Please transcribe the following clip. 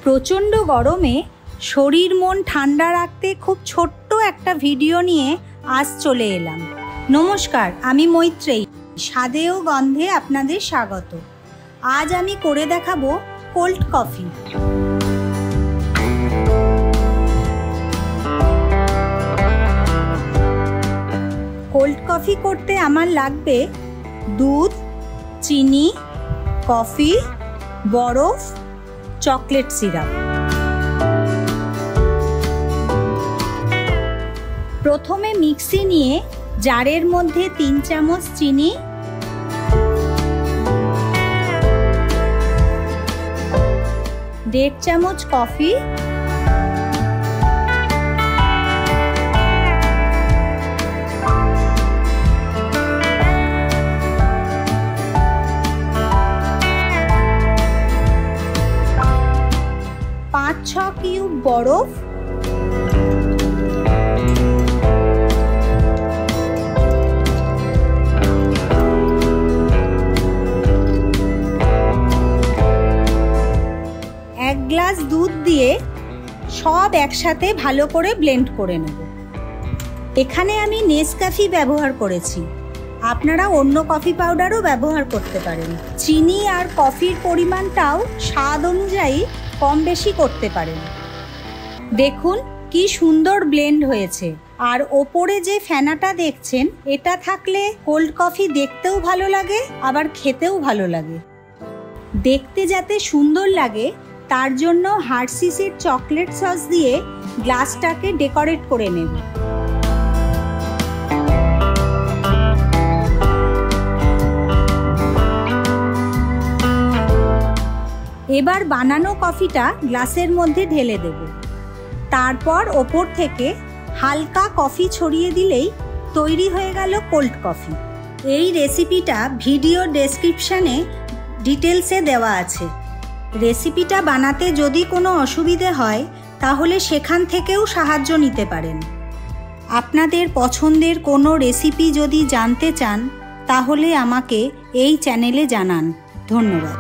প্রচণ্ড গরমে শরীর মন ঠান্ডা রাখতে খুব ছোট্ট একটা ভিডিও নিয়ে আজ চলে এলাম। নমস্কার, আমি মৈত্রেয়ী। স্বাদে ও গন্ধে আপনাদের স্বাগত। আজ আমি করে দেখাবো কোল্ড কফি। কোল্ড কফি করতে আমার লাগবে দুধ, চিনি, কফি, বরফ, চকলেট সিরাপ। প্রথমে মিক্সি নিয়ে জারের মধ্যে 3 চামচ চিনি, 1.5 চামচ কফি, 5-6 কিউব বরফ, এক গ্লাস দুধ দিয়ে সব একসাথে ভালো করে ব্লেন্ড করে নেব। এখানে আমি নেসক্যাফে ব্যবহার করেছি, আপনারা অন্য কফি পাউডারও ব্যবহার করতে পারেন। চিনি আর কফির পরিমাণটাও স্বাদ অনুযায়ী কম বেশি করতে পারেন। দেখুন কি সুন্দর ব্লেন্ড হয়েছে। আর ওপরে যে ফেনাটা দেখছেন, এটা থাকলে কোল্ড কফি দেখতেও ভালো লাগে, আবার খেতেও ভালো লাগে। দেখতে যাতে সুন্দর লাগে তার জন্য হার্শিসের চকলেট সস দিয়ে গ্লাসটাকে ডেকোরেট করে নেব। এবার বানানো কফিটা গ্লাসের মধ্যে ঢেলে দেব। তারপর ওপর থেকে হালকা কফি ছড়িয়ে দিলেই তৈরি হয়ে গেল কোল্ড কফি। এই রেসিপিটা ভিডিও ডেসক্রিপশানে ডিটেলসে দেওয়া আছে। রেসিপিটা বানাতে যদি কোনো অসুবিধে হয় তাহলে সেখান থেকেও সাহায্য নিতে পারেন। আপনাদের পছন্দের কোনো রেসিপি যদি জানতে চান তাহলে আমাকে এই চ্যানেলে জানান। ধন্যবাদ।